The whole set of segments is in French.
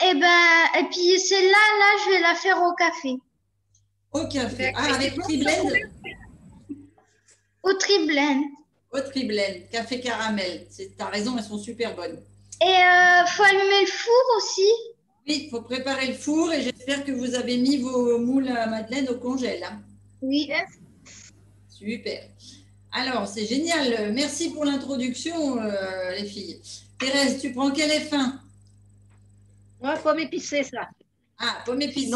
Et puis celle-là, je vais la faire au café. Au café. Ah, avec Triblend? Au Triblend. Au Triblend, café caramel. Tu as raison, elles sont super bonnes. Et faut allumer le four aussi. Oui, il faut préparer le four et j'espère que vous avez mis vos moules à madeleine au congèle. Hein. Oui. Super. Alors, c'est génial. Merci pour l'introduction, les filles. Thérèse, tu prends quel F1? Moi, pomme épicée, ça. Ah, pomme épicée.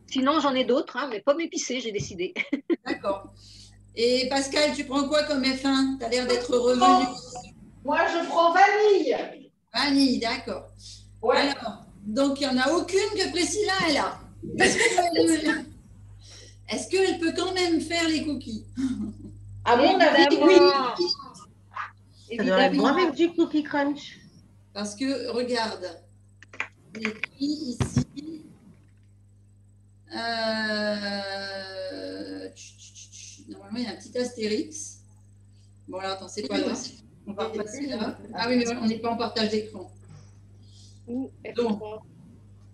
Sinon j'en ai d'autres, hein, mais pomme épicée, j'ai décidé. D'accord. Et Pascal, tu prends quoi comme F1? Tu as l'air d'être revenu. Moi, je prends vanille. Vanille, d'accord. Ouais. Alors, donc, il n'y en a aucune que Priscilla est là. Est-ce qu'elle peut quand même faire les cookies? À mon avis, oui. Ça doit être bon avec du cookie crunch. Parce que, regarde, j'ai écrit ici. Normalement, il y a un petit astérix. Bon, là, attends, c'est pas là. On va repasser là. Ah oui, mais on n'est pas en partage d'écran. Donc,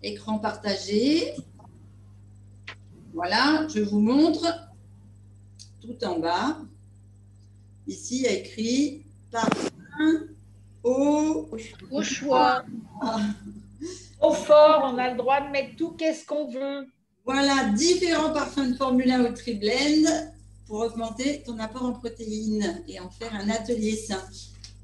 écran partagé. Voilà, je vous montre tout en bas. Ici, il y a écrit parfum au choix. Au fort, on a le droit de mettre tout qu'est-ce qu'on veut. Voilà, différents parfums de Formule 1 au Triblend pour augmenter ton apport en protéines et en faire un atelier sain.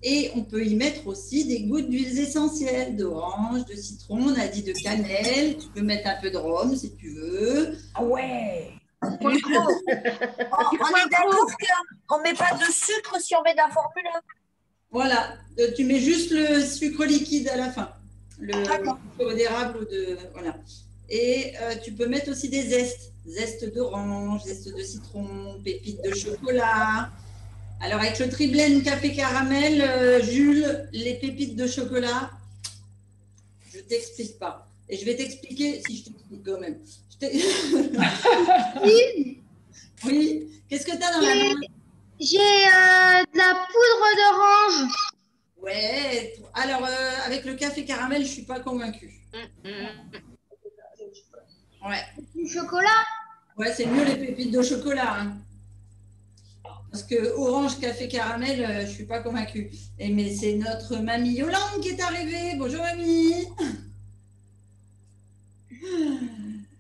Et on peut y mettre aussi des gouttes d'huiles essentielles, d'orange, de citron, on a dit de cannelle. Tu peux mettre un peu de rhum si tu veux. Ah ouais. On est d'accord qu'on ne met pas de sucre si on met de la Formule 1. Voilà, tu mets juste le sucre liquide à la fin. Le sucre d'érable ou de… Voilà. Et tu peux mettre aussi des zestes. Zeste d'orange, zeste de citron, pépites de chocolat. Alors, avec le Triblend café caramel, Jules, les pépites de chocolat, je ne t'explique pas. Et je vais t'expliquer, si je t'explique quand même. Oui. Qu'est-ce que tu as dans la main? J'ai de la poudre d'orange. Ouais. Alors, avec le café caramel, je ne suis pas convaincue. Ouais. Du chocolat? Ouais, c'est mieux les pépites de chocolat. Hein. Parce que orange, café, caramel, je ne suis pas convaincue. Mais c'est notre mamie Yolande qui est arrivée. Bonjour mamie.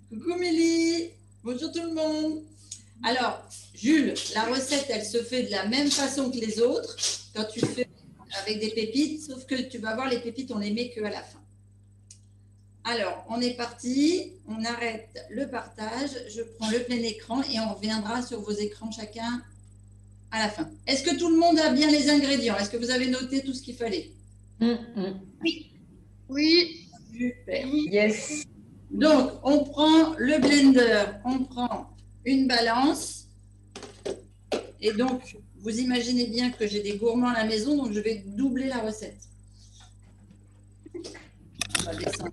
Coucou Mélie. Bonjour tout le monde. Alors, Jules, la recette, elle se fait de la même façon que les autres. Quand tu fais avec des pépites, sauf que tu vas voir, les pépites, on les met qu'à la fin. Alors, on est parti. On arrête le partage. Je prends le plein écran et on reviendra sur vos écrans chacun à la fin. Est-ce que tout le monde a bien les ingrédients? Est-ce que vous avez noté tout ce qu'il fallait? Oui. Oui. Super. Yes. Donc, on prend le blender, on prend une balance. Et donc, vous imaginez bien que j'ai des gourmands à la maison, donc je vais doubler la recette. On va descendre.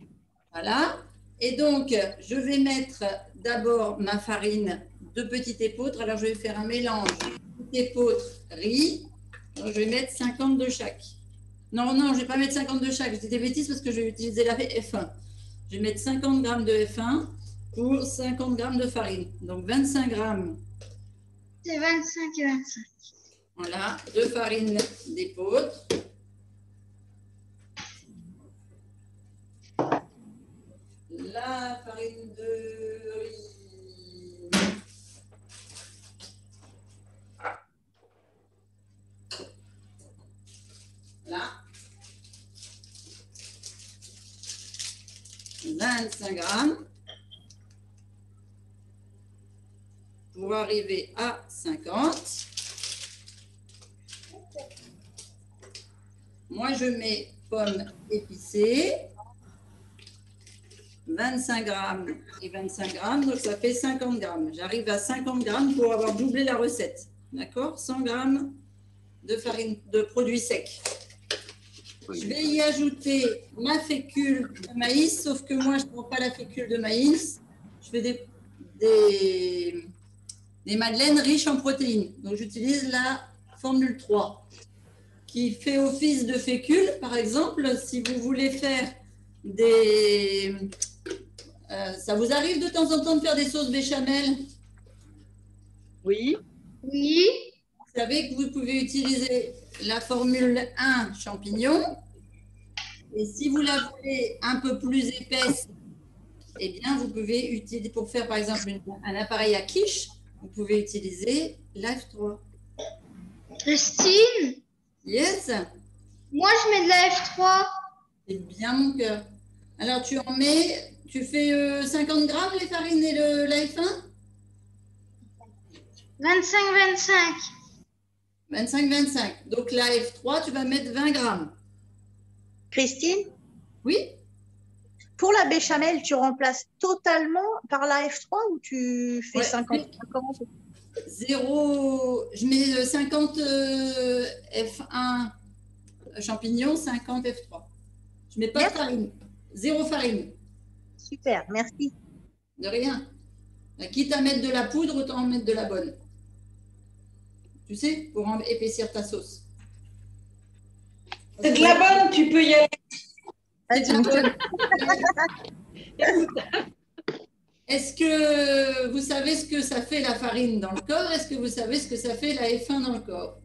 Voilà. Et donc, je vais mettre d'abord ma farine, 2 petites épeautres. Alors, je vais faire un mélange épeautre riz. Alors, je vais mettre 50 de chaque. Non, je ne vais pas mettre 50 de chaque. Je dis des bêtises parce que je vais utiliser la F1. Je vais mettre 50 g de F1 pour 50 g de farine. Donc, 25 g. C'est 25 et 25. Voilà, de farine d'épeautre. La farine de riz. Là. 25 grammes. Pour arriver à 50. Moi, je mets pommes épicées. 25 grammes et 25 grammes, donc ça fait 50 grammes. J'arrive à 50 grammes pour avoir doublé la recette. D'accord? 100 grammes de farine, de produits secs. Je vais y ajouter ma fécule de maïs, sauf que moi, je ne prends pas la fécule de maïs. Je fais des madeleines riches en protéines. Donc, j'utilise la formule 3 qui fait office de fécule. Par exemple, si vous voulez faire ça vous arrive de temps en temps de faire des sauces béchamel? Oui. Oui. Vous savez que vous pouvez utiliser la formule 1 champignon. Et si vous la voulez un peu plus épaisse, eh bien, vous pouvez utiliser, pour faire par exemple un appareil à quiche, vous pouvez utiliser Life 3. Christine, Yes, moi je mets de la F3. c'est bien mon cœur. Alors, tu fais 50 grammes les farines et le Life 1? 25-25. 25-25. Donc, la F3, tu vas mettre 20 grammes. Christine, Oui? pour la béchamel, tu remplaces totalement par la F3 ou tu fais Ouais. 50-50? Je mets 50 F1 champignons, 50 F3. Je mets pas de Merci. farine. Zéro farine. Super, merci. De rien. Quitte à mettre de la poudre, autant en mettre de la bonne. Tu sais, pour épaissir ta sauce. C'est de la bonne, tu peux y aller. C'est de la bonne. Est-ce que vous savez ce que ça fait la farine dans le corps? Est-ce que vous savez ce que ça fait la F1 dans le corps?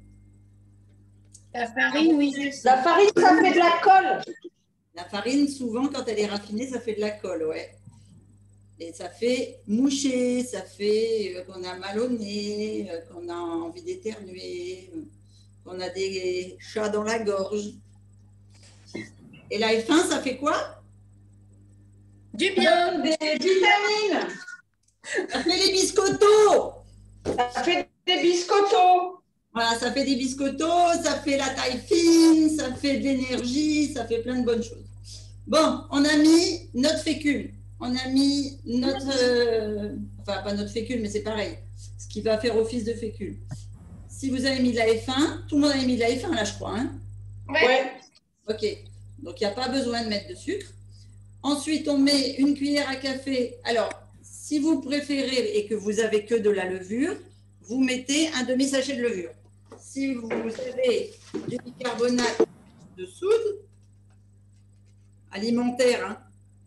La farine, oui, je sais. La farine, ça fait de la colle. La farine, souvent, quand elle est raffinée, ça fait de la colle, ouais. Et ça fait moucher, ça fait qu'on a mal au nez, qu'on a envie d'éternuer, qu'on a des chats dans la gorge. Et la F1, ça fait quoi? Du bien. Des vitamines. Ça fait les biscottos. Ça fait des biscottos. Voilà, ça fait des biscottos, ça fait la taille fine, ça fait de l'énergie, ça fait plein de bonnes choses. Bon, on a mis notre fécule. On a mis notre... enfin, pas notre fécule, mais c'est pareil. Ce qui va faire office de fécule. Si vous avez mis de la F1, tout le monde a mis de la F1 là, je crois. Hein? Ouais. Ok. Donc, il n'y a pas besoin de mettre de sucre. Ensuite, on met une cuillère à café. Alors, si vous préférez et que vous avez que de la levure, vous mettez un demi-sachet de levure. Si vous avez du bicarbonate de soude, alimentaire, hein,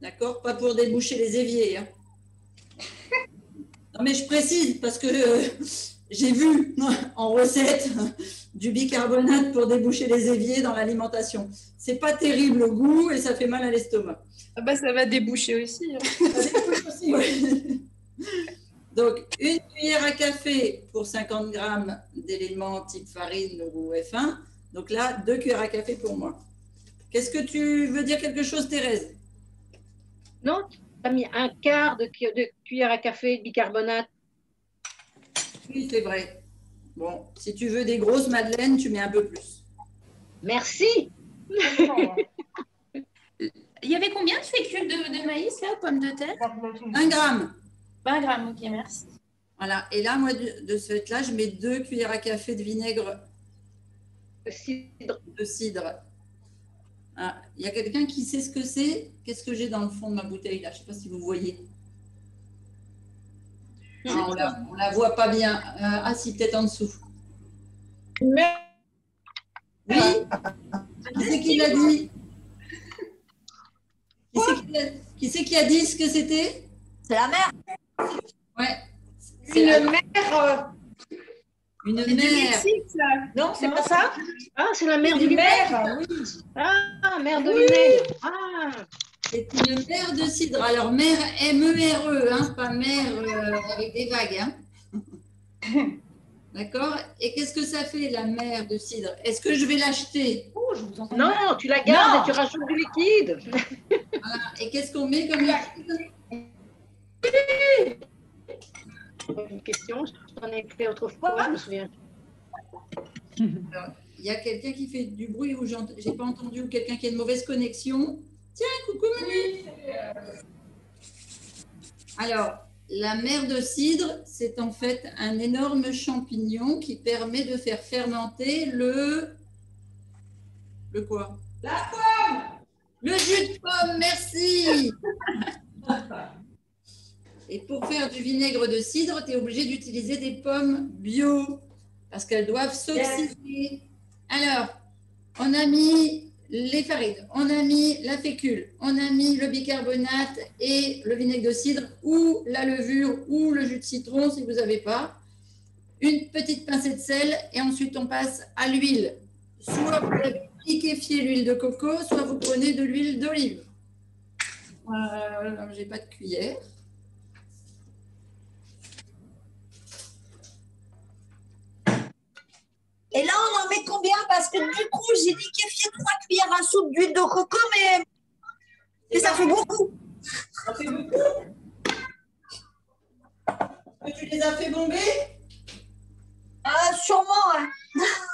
d'accord? Pas pour déboucher les éviers. Hein. Non, mais je précise parce que j'ai vu en recette du bicarbonate pour déboucher les éviers dans l'alimentation. C'est pas terrible au goût et ça fait mal à l'estomac. Ah bah ça va déboucher aussi. Hein. Ça débouche aussi, ouais. Donc, une cuillère à café pour 50 grammes d'éléments type farine ou F1. Donc là, 2 cuillères à café pour moi. Qu'est-ce que tu veux dire quelque chose, Thérèse? Non, tu as mis un quart de cuillère à café de bicarbonate. Oui, c'est vrai. Bon, si tu veux des grosses madeleines, tu mets un peu plus. Merci. Il y avait combien de fécule de maïs là, pommes de terre? 1 gramme. 20 grammes, ok, merci. Voilà. Et là, moi, de ce fait-là, je mets 2 cuillères à café de vinaigre de cidre. Ah, il y a quelqu'un qui sait ce que c'est? Qu'est-ce que j'ai dans le fond de ma bouteille là? Je ne sais pas si vous voyez. Ah, on la voit pas bien. Ah si, peut-être en dessous. Mais Oui. Qui c'est qui l'a dit? Qui c'est qui a dit ce que c'était? C'est la mère. Ouais. une mère. Une C'est du mère. Mexique, ça. Non, c'est pas ça. Ah, c'est la mère du Une vinaigre. mère, oui. Ah, mère de vinaigre. Ah, C'est une mère de cidre. Alors, mère M-E-R-E, hein, pas mère avec des vagues. Hein. D'accord? Et qu'est-ce que ça fait, la mère de cidre? Est-ce que je vais l'acheter? Oh, je vous entends. non, tu la gardes Non. et tu rajoutes du liquide. Voilà. Et qu'est-ce qu'on met comme liquide? Une question, j'en ai fait autrefois, je me souviens. Alors, il y a quelqu'un qui fait du bruit ou j'ai pas entendu, ou quelqu'un qui a une mauvaise connexion. Tiens, coucou, Manu. Alors, la mère de cidre, c'est en fait un énorme champignon qui permet de faire fermenter le quoi? La pomme. Le jus de pomme, merci. Et pour faire du vinaigre de cidre, tu es obligé d'utiliser des pommes bio parce qu'elles doivent s'oxyder. Alors, on a mis les farines, on a mis la fécule, on a mis le bicarbonate et le vinaigre de cidre ou la levure ou le jus de citron si vous n'avez pas. Une petite pincée de sel et ensuite on passe à l'huile. Soit vous avez liquéfié l'huile de coco, soit vous prenez de l'huile d'olive. J'ai pas de cuillère. Et là, on en met combien? Parce que du coup, j'ai liquéfié 3 cuillères à soupe d'huile de coco, mais ça fait beaucoup. Ça fait beaucoup. Tu les as fait bomber? Sûrement, hein.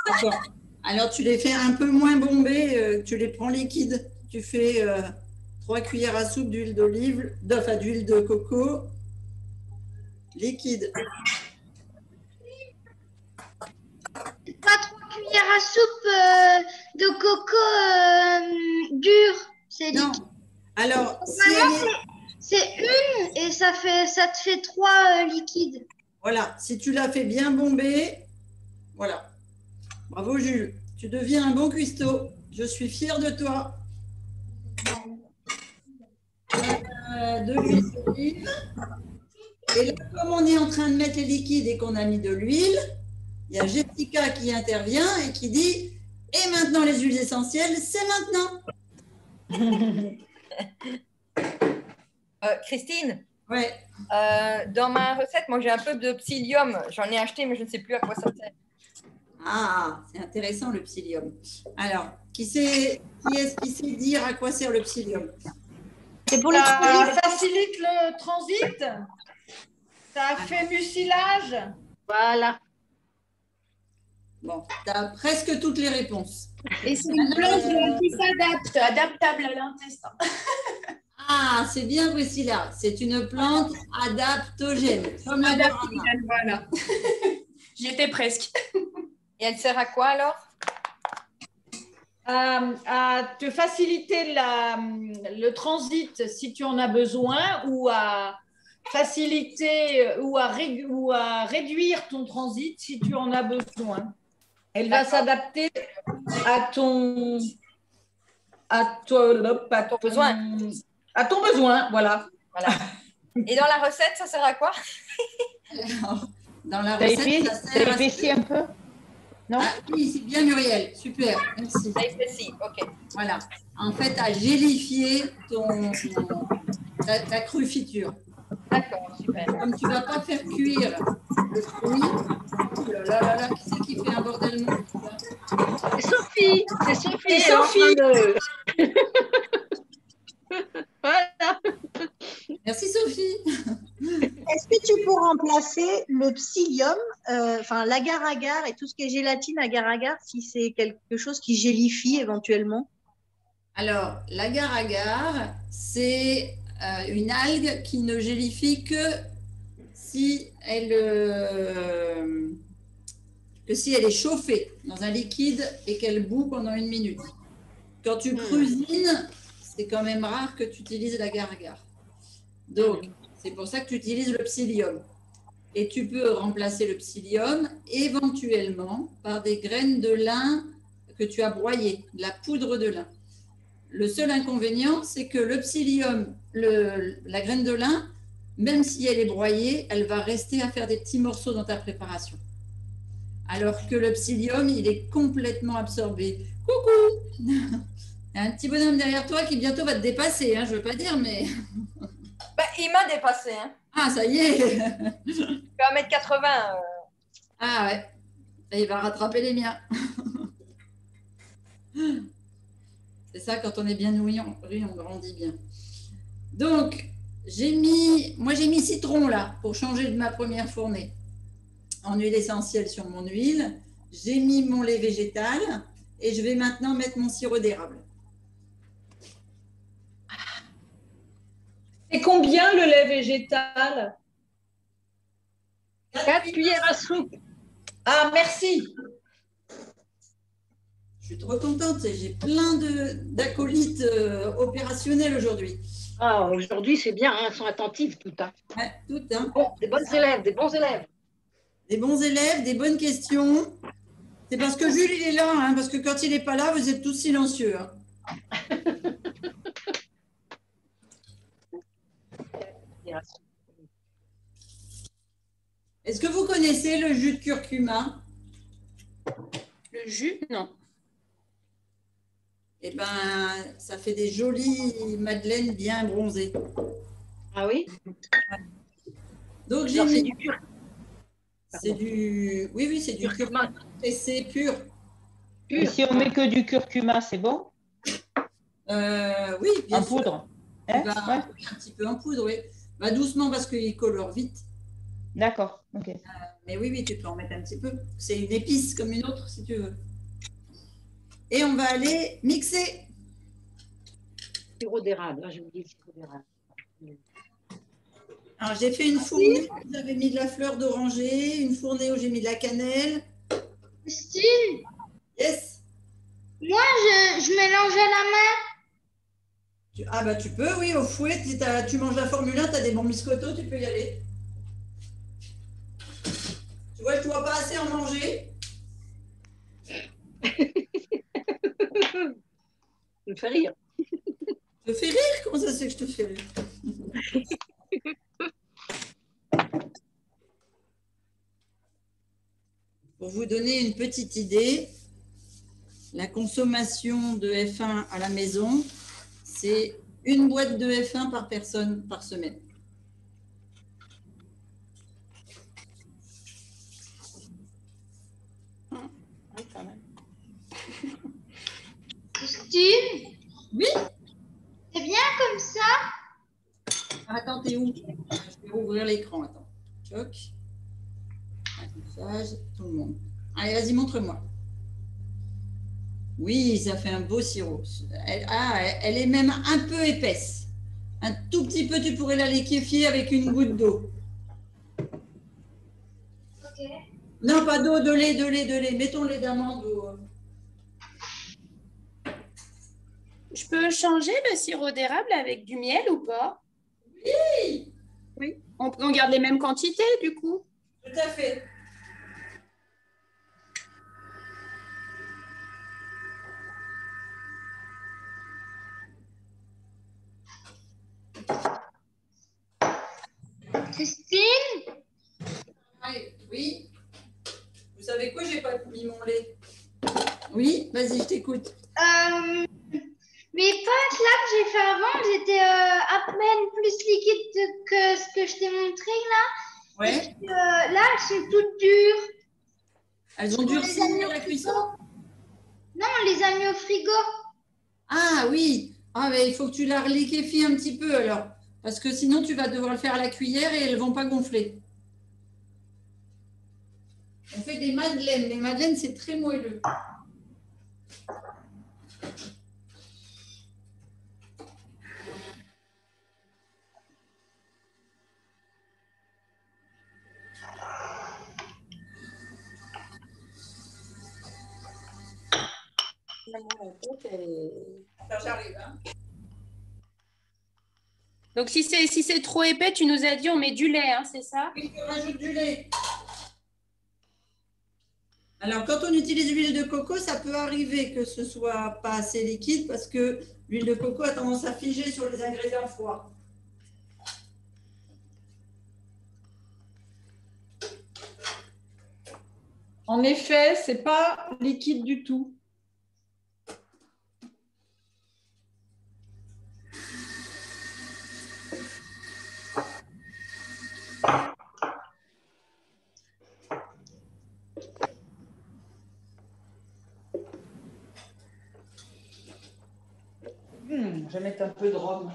D'accord. Alors, tu les fais un peu moins bomber, tu les prends liquides. Tu fais 3 cuillères à soupe d'huile d'olive, enfin d'huile de coco liquide. Pas 3 cuillères à soupe de coco dur. C'est Non. liquide. Alors, C'est une et ça te fait 3 liquides. voilà, si tu l'as fait bien bomber, voilà. Bravo Jules, tu deviens un bon cuistot. Je suis fière de toi. De l'huile d'olive. Et là, comme on est en train de mettre les liquides et qu'on a mis de l'huile, il y a Jessica qui intervient et qui dit « Et maintenant les huiles essentielles, c'est maintenant !» Christine, Ouais. dans ma recette, moi j'ai un peu de psyllium. J'en ai acheté, mais je ne sais plus à quoi ça sert. Ah, c'est intéressant le psyllium. Alors, qui est-ce qui sait dire à quoi sert le psyllium? C'est pour les Ça facilite le transit. Ça fait mucilage. Voilà. Bon, tu as presque toutes les réponses. Et c'est une plante qui s'adapte, adaptable à l'intestin. Ah, c'est bien Priscilla, c'est une plante adaptogène. Comme la guarana. Adaptable, voilà. J'y étais presque. Et elle sert à quoi alors? À te faciliter le transit si tu en as besoin, ou à faciliter ou à réduire ton transit si tu en as besoin. Elle va s'adapter à ton besoin. À ton besoin, voilà. Voilà. Et dans la recette, ça sert à quoi? Alors, dans la T'as recette, ça sert à... épaissi un peu? Non? Ah, oui, c'est bien Muriel, super, merci. Ça épaissit, ok. Voilà, en fait, à gélifier ta crufiture. D'accord, super. Comme tu ne vas pas faire cuire le fruit, oh là là là là, qui c'est qui fait un bordel monstre? C'est Sophie. C'est Sophie. C'est elle est en Sophie. train de- Voilà. Merci Sophie. Est-ce que tu peux remplacer le psyllium, enfin l'agar-agar et tout ce qui est gélatine agar-agar, si c'est quelque chose qui gélifie éventuellement? Alors, l'agar-agar, c'est une algue qui ne gélifie que si elle est chauffée dans un liquide et qu'elle bout pendant 1 minute. Quand tu cuisines, c'est quand même rare que tu utilises l'agar-agar. Donc, c'est pour ça que tu utilises le psyllium. Et tu peux remplacer le psyllium éventuellement par des graines de lin que tu as broyées, de la poudre de lin. Le seul inconvénient, c'est que le psyllium, la graine de lin, même si elle est broyée, elle va rester à faire des petits morceaux dans ta préparation. Alors que le psyllium, il est complètement absorbé. Coucou! Il y a un petit bonhomme derrière toi qui bientôt va te dépasser, hein, je ne veux pas dire, mais... Bah, il m'a dépassé. Hein. Ah, ça y est! Je fais 1m80. Ah ouais, et il va rattraper les miens. C'est ça, quand on est bien nourri, on grandit bien. Donc, j'ai mis citron là, pour changer de ma première fournée. En huile essentielle sur mon huile. J'ai mis mon lait végétal et je vais maintenant mettre mon sirop d'érable. Et combien le lait végétal? 4 cuillères à soupe. Ah, merci. Je suis trop contente, j'ai plein d'acolytes opérationnels aujourd'hui. Ah, aujourd'hui, c'est bien, hein, elles sont attentives toutes. Hein. Ouais, toutes, hein. Bon, des bonnes élèves, des bons élèves. Des bons élèves, des bonnes questions. C'est parce que Jules, il est là, hein, parce que quand il n'est pas là, vous êtes tous silencieux. Hein. Est-ce que vous connaissez le jus de curcuma? Le jus, non. Eh ben, ça fait des jolies madeleines bien bronzées. Ah oui? Donc, j'ai Alors, c'est mis... du curcuma. C'est du... Oui, oui, c'est du curcuma pressé pur. Et si on met que du curcuma, c'est bon? Oui, bien En sûr. poudre? Hein? Bah, Ouais. un petit peu en poudre, oui. Bah, doucement parce qu'il colore vite. D'accord, ok. Mais oui, oui, tu peux en mettre un petit peu. C'est une épice comme une autre, si tu veux. Et on va aller mixer. Sirop d'érable. Là, je me dis le sirop d'érable. Alors, j'ai fait une fournée où j'avais mis de la fleur d'oranger, une fournée où j'ai mis de la cannelle. Christine, Yes. moi, je mélange à la main. Ah bah tu peux, oui, au fouet. Si tu manges la Formule 1, tu as des bons biscottos, tu peux y aller. Tu vois, je ne dois pas assez en manger. Ça me fait rire. Je te fais rire? Comment ça se fait que je te fais rire? Pour vous donner une petite idée, la consommation de F1 à la maison, c'est une boîte de F1 par personne par semaine. Oui, quand même. Christine, Oui? c'est bien comme ça? Attends, t'es où? Je vais rouvrir l'écran, attends. Choc. Affichage, tout le monde. Allez, vas-y, montre-moi. Oui, ça fait un beau sirop. Elle est même un peu épaisse. Un tout petit peu, tu pourrais la liquéfier avec une goutte d'eau. Ok. Non, pas d'eau, de lait, de lait, de lait. Mettons lait d'amande. Je peux changer le sirop d'érable avec du miel ou pas? Oui, Oui. On garde les mêmes quantités du coup? tout à fait. Christine, Oui. Vous savez quoi, j'ai pas mis mon lait. Oui, vas-y, je t'écoute. mes pâtes là que j'ai fait avant, elles étaient à peine plus liquides que ce que je t'ai montré là. Ouais. Et puis, là, elles sont toutes dures. Elles ont durci à la cuisson? Non, on les a mis au frigo. Ah oui. Ah, mais il faut que tu la liquéfies un petit peu alors. Parce que sinon, tu vas devoir le faire à la cuillère et elles ne vont pas gonfler. On fait des madeleines. Les madeleines, c'est très moelleux. Alors, j'arrive. Hein. Donc si c'est trop épais, tu nous as dit on met du lait, hein, c'est ça? Oui, tu rajoutes du lait. Alors, quand on utilise l'huile de coco, ça peut arriver que ce soit pas assez liquide parce que l'huile de coco a tendance à figer sur les ingrédients froids. En effet, ce n'est pas liquide du tout. Je vais mettre un peu de rhum.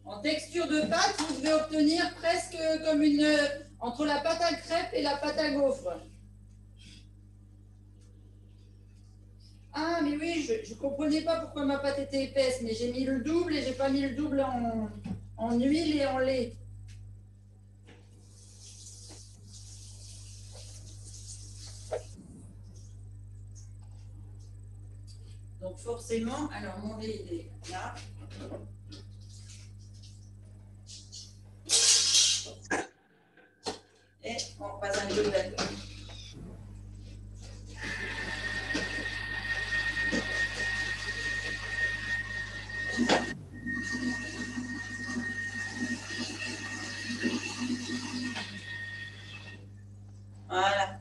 En texture de pâte, vous devez obtenir presque comme entre la pâte à crêpes et la pâte à gaufres. Ah, mais oui, je ne comprenais pas pourquoi ma pâte était épaisse, mais j'ai mis le double et j'ai pas mis le double en huile et en lait. Donc forcément, alors mon lait il est là. Et on passe un peu d'alcool. Voilà.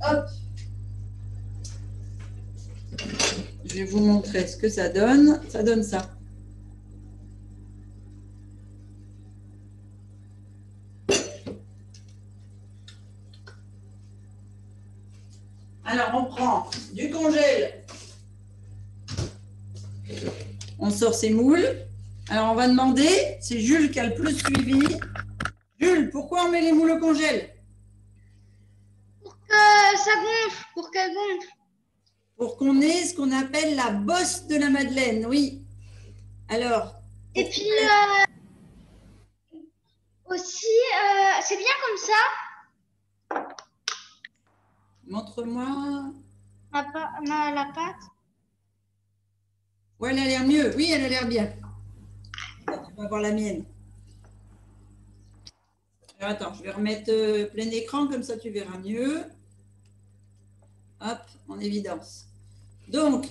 Hop. Je vais vous montrer ce que ça donne. Ça donne ça. Alors, on prend du congèle. On sort ses moules. Alors, on va demander, c'est Jules qui a le plus suivi. Jules, pourquoi on met les moules au congèle? Pour que ça gonfle, pour qu'elle gonfle. Pour qu'on ait ce qu'on appelle la bosse de la madeleine, oui. Alors. Et puis, aussi, c'est bien comme ça. Montre-moi. La pâte. Ouais, elle a l'air mieux. Oui, elle a l'air bien. On va voir la mienne. Alors, attends, je vais remettre plein écran, comme ça tu verras mieux. Hop, en évidence. Donc,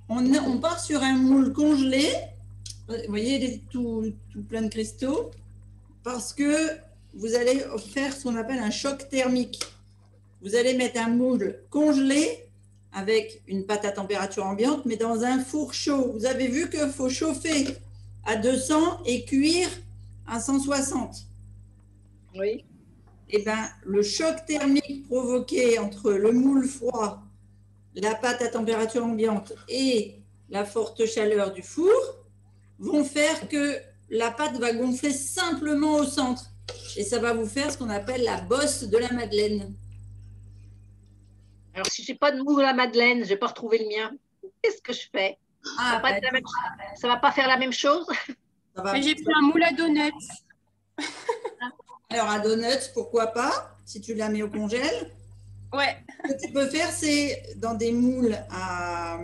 on part sur un moule congelé. Vous voyez, il est tout plein de cristaux. Parce que vous allez faire ce qu'on appelle un choc thermique. Vous allez mettre un moule congelé avec une pâte à température ambiante, mais dans un four chaud. Vous avez vu qu'il faut chauffer à 200 et cuire à 160. Oui. Eh bien, le choc thermique provoqué entre le moule froid, la pâte à température ambiante et la forte chaleur du four vont faire que la pâte va gonfler simplement au centre. Et ça va vous faire ce qu'on appelle la bosse de la madeleine. Alors, si je n'ai pas de moule à madeleine, je n'ai pas retrouvé le mien, qu'est-ce que je fais? Ça ne va pas faire la même chose? Mais j'ai pris un moule à donuts. Alors, à donuts, pourquoi pas, si tu la mets au congèle. Ouais. Ce que tu peux faire, c'est dans des moules à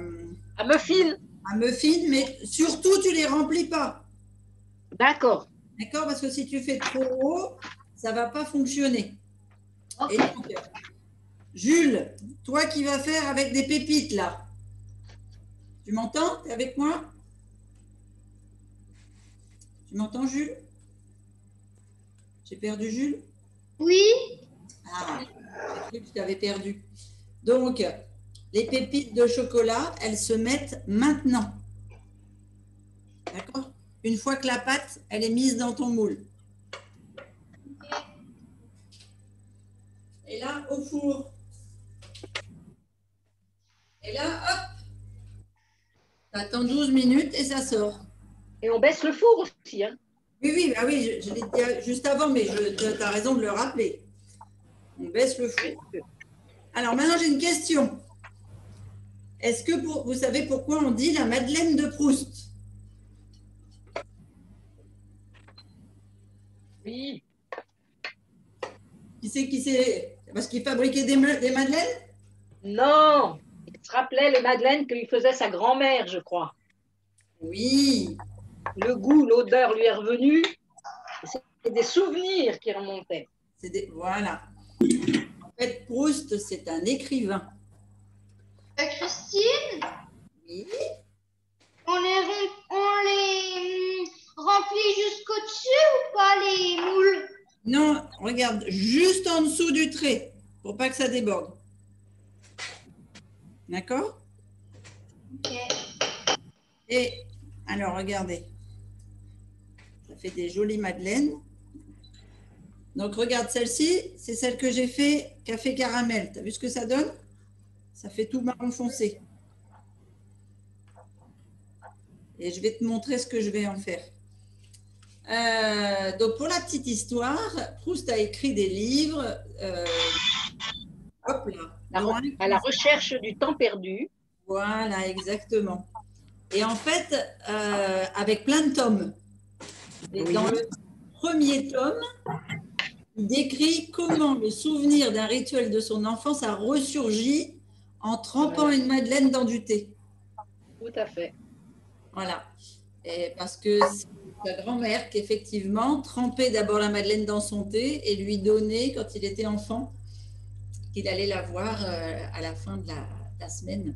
muffins. À muffins, mais surtout, tu ne les remplis pas. D'accord. D'accord, parce que si tu fais trop haut, ça ne va pas fonctionner. Okay. Et donc, Jules, toi qui vas faire avec des pépites, là. Tu m'entends? Tu es avec moi? Tu m'entends, Jules? J'ai perdu Jules? Oui. Ah, j'ai cru que tu t'avais perdu. Donc, les pépites de chocolat, elles se mettent maintenant. D'accord? Une fois que la pâte, elle est mise dans ton moule. Et là, au four. Et là, hop, tu attends 12 minutes et ça sort. Et on baisse le four aussi, hein? Oui, oui, bah oui, je l'ai dit juste avant, mais tu as raison de le rappeler. On baisse le four. Alors maintenant, j'ai une question. Est-ce que vous savez pourquoi on dit la Madeleine de Proust? Oui. Qui c'est? Parce qu'il fabriquait des madeleines? Non, il se rappelait les madeleines que lui faisait sa grand-mère, je crois. Oui. Le goût, l'odeur lui est revenue. C'est des souvenirs qui remontaient. Voilà. En fait, Proust, c'est un écrivain. Christine? Oui. On les remplit jusqu'au-dessus ou pas les moules? Non, regarde, juste en dessous du trait, pour pas que ça déborde. D'accord? Ok. Et alors, regardez. Ça fait des jolies madeleines. Donc, regarde, celle-ci, c'est celle que j'ai fait café caramel. Tu as vu ce que ça donne? Ça fait tout marron foncé. Et je vais te montrer ce que je vais en faire. Donc, pour la petite histoire, Proust a écrit des livres. Hop là. À la recherche du temps perdu. Voilà, exactement. Et en fait, avec plein de tomes. Et dans le premier tome, il décrit comment le souvenir d'un rituel de son enfance a ressurgi en trempant une madeleine dans du thé. Tout à fait. Voilà. Et parce que c'est sa grand-mère qui, effectivement, trempait d'abord la madeleine dans son thé et lui donnait, quand il était enfant, qu'il allait la voir à la fin de la semaine.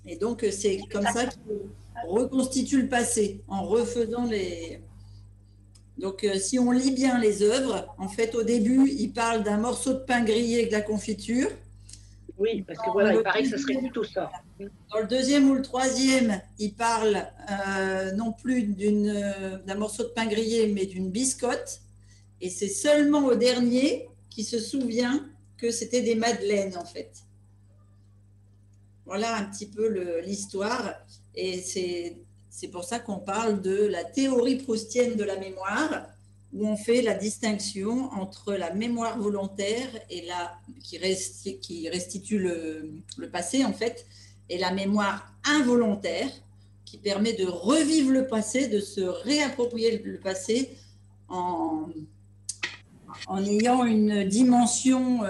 Et donc, c'est comme ça qu'il reconstitue le passé, en refaisant les... Donc, si on lit bien les œuvres, en fait, au début, il parle d'un morceau de pain grillé avec de la confiture. Oui, parce que voilà, il paraît que ce serait plutôt ça. Dans le deuxième ou le troisième, il parle non plus d'un morceau de pain grillé, mais d'une biscotte. Et c'est seulement au dernier qu'il se souvient que c'était des madeleines, en fait. Voilà un petit peu l'histoire. Et c'est pour ça qu'on parle de la théorie proustienne de la mémoire, où on fait la distinction entre la mémoire volontaire et qui restitue le passé, en fait, et la mémoire involontaire, qui permet de revivre le passé, de se réapproprier le passé en ayant une dimension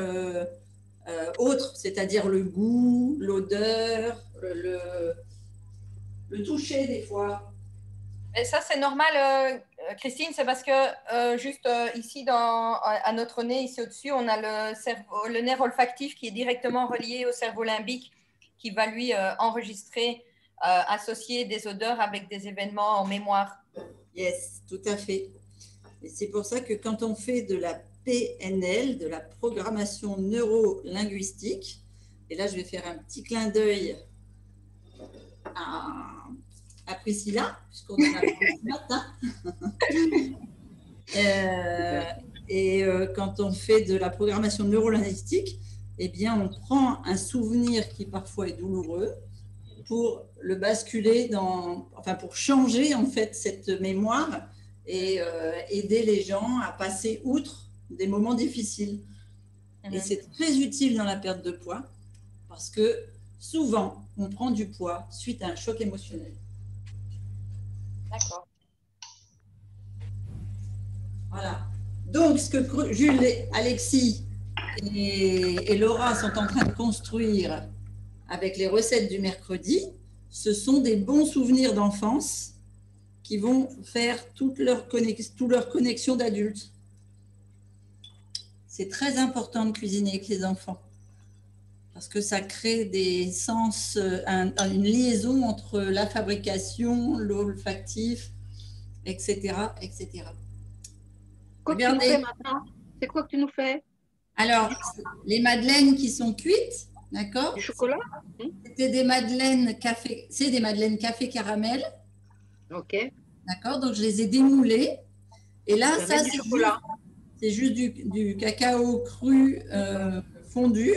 autre, c'est-à-dire le goût, l'odeur, le toucher des fois. Et ça, c'est normal, Christine, c'est parce que juste ici, à notre nez, ici au-dessus, on a le nerf olfactif qui est directement relié au cerveau limbique, qui va lui enregistrer, associer des odeurs avec des événements en mémoire. Yes, tout à fait. Et c'est pour ça que quand on fait de la PNL, de la programmation neuro-linguistique, et là, je vais faire un petit clin d'œil à Priscilla, puisqu'on en a parlé ce matin. Quand on fait de la programmation neurolinguistique, eh bien, on prend un souvenir qui parfois est douloureux pour le basculer pour changer en fait cette mémoire et aider les gens à passer outre des moments difficiles. Et c'est très utile dans la perte de poids parce que souvent, on prend du poids suite à un choc émotionnel. D'accord. Voilà. Donc, ce que Jules, Alexis et Laura sont en train de construire avec les recettes du mercredi, ce sont des bons souvenirs d'enfance qui vont faire toute leur connexion d'adultes. C'est très important de cuisiner avec les enfants parce que ça crée des sens, une liaison entre la fabrication, l'olfactif, etc., etc. Quoi que tu nous fais maintenant? C'est quoi que tu nous fais? Alors, les madeleines qui sont cuites, d'accord? Du chocolat? C'est des madeleines café caramel. Ok. D'accord, donc je les ai démoulées. Et là, ça, c'est juste du cacao cru fondu.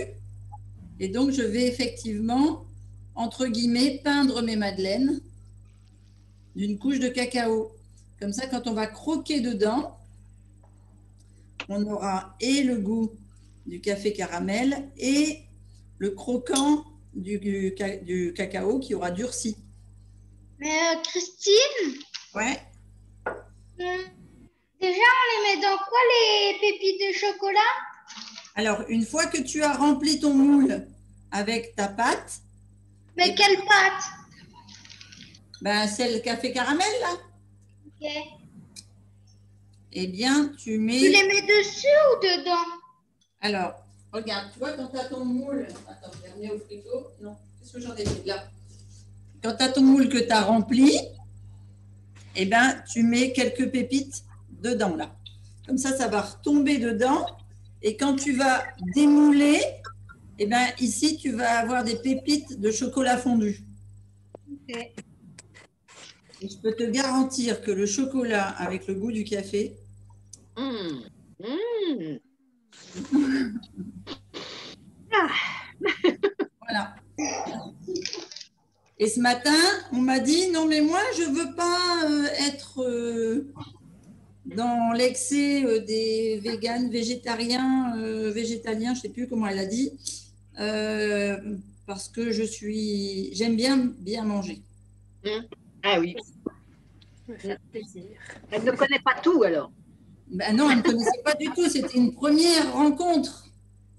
Et donc, je vais effectivement, entre guillemets, peindre mes madeleines d'une couche de cacao. Comme ça, quand on va croquer dedans, on aura et le goût du café caramel et le croquant du cacao qui aura durci. Mais Christine? Ouais. Déjà, on les met dans quoi les pépites de chocolat? Alors, une fois que tu as rempli ton moule avec ta pâte. Mais quelle pâte? Ben, c'est le café caramel, là. Ok. Eh bien, tu mets… Tu les mets dessus ou dedans? Alors, regarde, tu vois, quand tu as ton moule… Attends, je vais remettre au frigo. Non, qu'est-ce que j'en ai mis là? Quand tu as ton moule que tu as rempli, eh bien, tu mets quelques pépites dedans, là. Comme ça va retomber dedans. Et quand tu vas démouler, eh bien, ici, tu vas avoir des pépites de chocolat fondu. Ok. Et je peux te garantir que le chocolat avec le goût du café… Voilà. Et ce matin, on m'a dit, non mais moi, je ne veux pas être dans l'excès des véganes, végétaliens, je ne sais plus comment elle a dit, parce que j'aime bien manger. Ah oui. Me faire plaisir. Elle ne connaît pas tout alors. Ben non, elle ne connaissait pas du tout. C'était une première rencontre.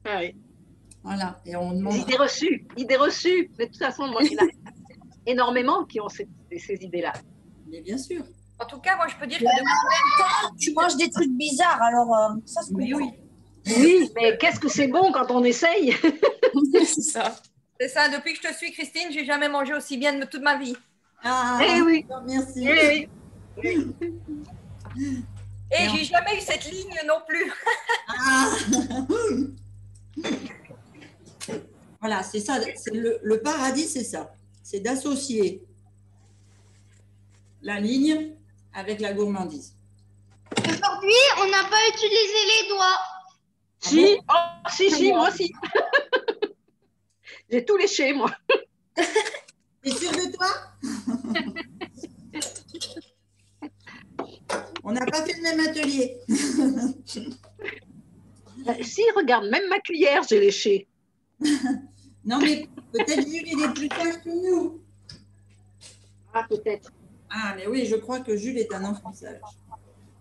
Ah oui. Voilà. Et on demande. Idées reçues. Idées reçues. Mais de toute façon, moi, il y en a énormément qui ont ces idées-là. Mais bien sûr. En tout cas, moi, je peux dire que En même temps, tu manges des trucs bizarres, alors ça se comprend. Oui. Oui, mais qu'est-ce que c'est bon quand on essaye. C'est ça. c'est ça. Depuis que je te suis, Christine, j'ai jamais mangé aussi bien de toute ma vie. Ah, Eh oui. merci. Eh oui. Et j'ai jamais eu cette ligne non plus. Ah. Voilà, c'est ça. C'est le paradis, c'est ça. C'est d'associer la ligne avec la gourmandise. Aujourd'hui, on n'a pas utilisé les doigts. Si, oh, si, moi aussi. J'ai tout léché, moi. T'es sûre de toi? On n'a pas fait le même atelier. Si, regarde, même ma cuillère, j'ai léché. Non, mais peut-être Jules, il est plus sage que nous. Ah, peut-être. Ah, mais oui, je crois que Jules est un enfant sage.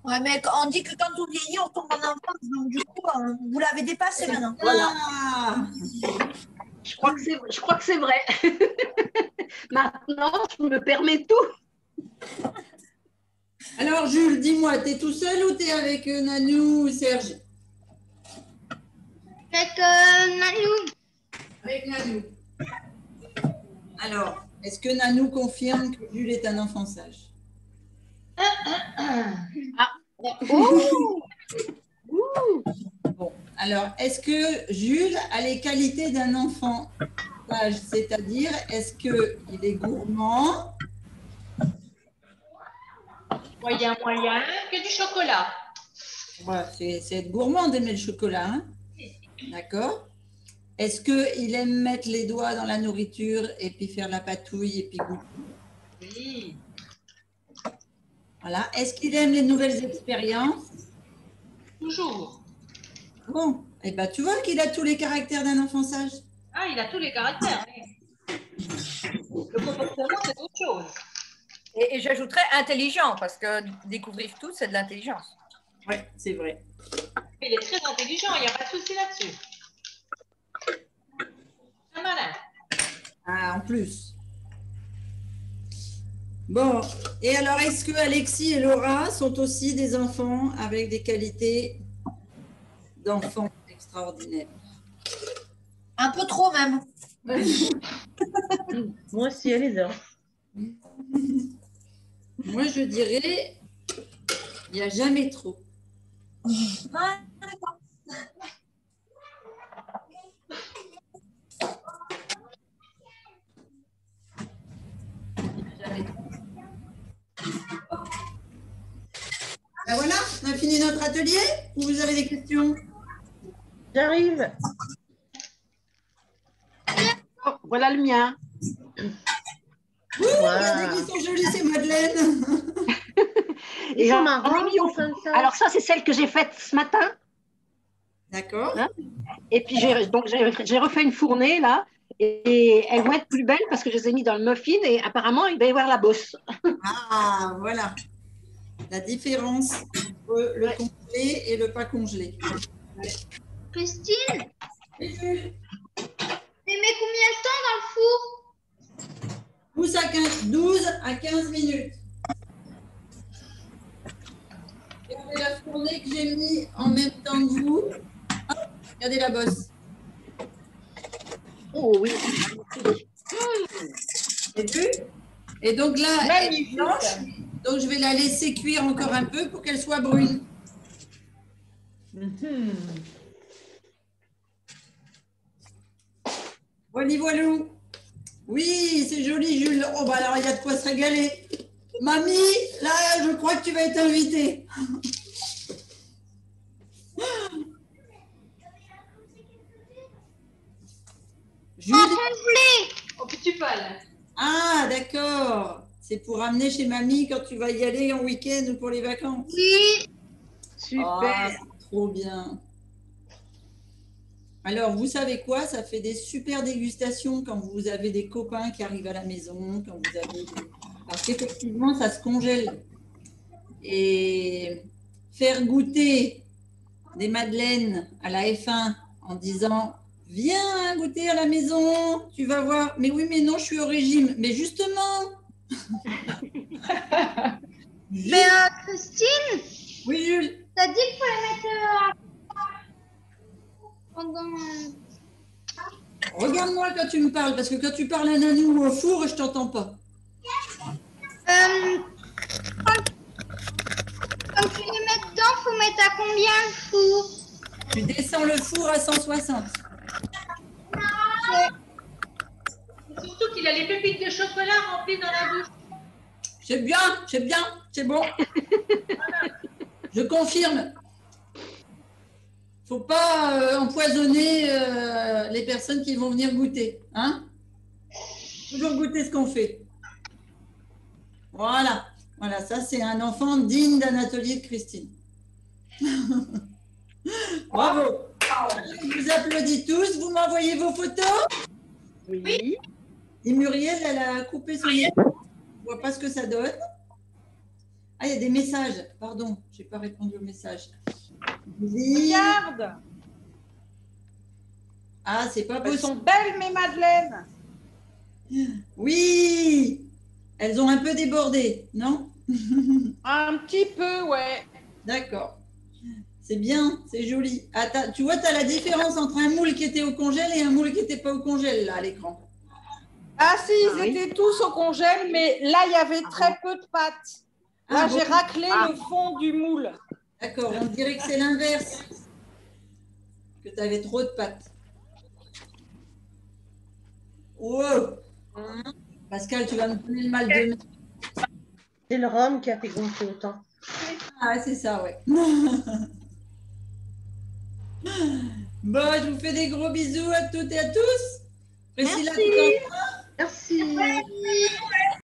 Ouais, mais on dit que quand on vieillit, on tombe en enfance. Donc, du coup, vous l'avez dépassé maintenant. Voilà. Ah, Je crois que c'est vrai. Maintenant, je me permets tout. alors, Jules, dis-moi, t'es tout seul ou t'es avec Nanou ou Serge? Avec Nanou. Avec Nanou. Alors, est-ce que Nanou confirme que Jules est un enfant sage? Oh. Bon, alors, est-ce que Jules a les qualités d'un enfant sage? C'est-à-dire, est-ce qu'il est gourmand? Moyen, que du chocolat. Ouais, c'est être gourmand d'aimer le chocolat, hein? D'accord. Est-ce qu'il aime mettre les doigts dans la nourriture et puis faire la patouille et puis goûter? Oui. Voilà. Est-ce qu'il aime les nouvelles expériences? Toujours. Bon, et ben tu vois qu'il a tous les caractères d'un enfant sage. Ah, il a tous les caractères. Oui. Le comportement, c'est autre chose. Et j'ajouterais intelligent, parce que découvrir tout, c'est de l'intelligence. Oui, c'est vrai. Il est très intelligent, il n'y a pas de souci là-dessus. Très malin. Ah, en plus. Bon, et alors est-ce que Alexis et Laura sont aussi des enfants avec des qualités d'enfants extraordinaires? Un peu trop, même. Moi aussi, elle les a. Moi, je dirais, il n'y a jamais trop. Jamais trop. Ben voilà, on a fini notre atelier. Ou vous avez des questions? J'arrive. Oh, voilà le mien. Regardez qu'ils sont jolis, c'est Madeleine. Et Ils j'en sont ai marrants, mis au- ces comme ça. Alors ça, c'est celle que j'ai faite ce matin. D'accord. Hein? Et puis j'ai refait une fournée là. Et elles vont être plus belles parce que je les ai mis dans le muffin et apparemment il va y avoir la bosse. Ah, voilà. La différence entre le congelé et le pas congelé. Christine, Et tu mets combien de temps dans le four? 12 à 15 minutes. Regardez la fournée que j'ai mis en même temps que vous. Hop, regardez la bosse. Oh oui. Vous avez vu? Et donc là, elle est Magnifique. blanche. Donc je vais la laisser cuire encore un peu pour qu'elle soit brune. Voilà, voilou. Oui, c'est joli, Jules. Oh, bah alors, il y a de quoi se régaler. Mamie, là, je crois que tu vas être invitée. Jules. Au petit pal. Ah, d'accord. C'est pour amener chez mamie quand tu vas y aller en week-end ou pour les vacances. Oui. Super. Trop bien. Alors, vous savez quoi? Ça fait des super dégustations quand vous avez des copains qui arrivent à la maison, quand vous avez... Parce qu'effectivement, ça se congèle. et faire goûter des madeleines à la F1 en disant « Viens goûter à la maison, tu vas voir. » Mais oui, mais non, je suis au régime. Mais justement. Mais Christine, Oui, Jules. t'as dit qu'il fallait mettre pendant. Regarde-moi quand tu me parles, parce que quand tu parles à Nanou ou au four, je t'entends pas. Quand tu les mets dedans, faut mettre à combien le four? Tu descends le four à 160. Surtout qu'il a les pépites de chocolat remplies dans la bouche. C'est bien, c'est bon. Je confirme. Faut pas empoisonner les personnes qui vont venir goûter. Hein? Toujours goûter ce qu'on fait. Voilà. Voilà, ça c'est un enfant digne d'un atelier de Christine. Bravo. Je vous applaudis tous. Vous m'envoyez vos photos? Oui. Et Muriel, elle a coupé son écran. Je ne vois pas ce que ça donne. Ah, il y a des messages. Pardon, je n'ai pas répondu aux messages. Regarde. Ah, c'est pas Elles possible. sont belles, mes madeleines. Oui. Elles ont un peu débordé, non? Un petit peu, ouais. D'accord. C'est bien, c'est joli. Ah, tu vois, tu as la différence entre un moule qui était au congèle et un moule qui n'était pas au congèle, là, à l'écran. Ah si, ils étaient tous au congèle, mais là, il y avait très peu de pâtes. Là, j'ai raclé le fond du moule. D'accord, on dirait que c'est l'inverse. Que tu avais trop de pâtes. Wow. Pascal, tu vas me donner le mal de mer. C'est le rhum qui a fait gonfler autant. Ah, c'est ça, ouais. Bon, je vous fais des gros bisous à toutes et à tous. Priscilla, tu t'en vas?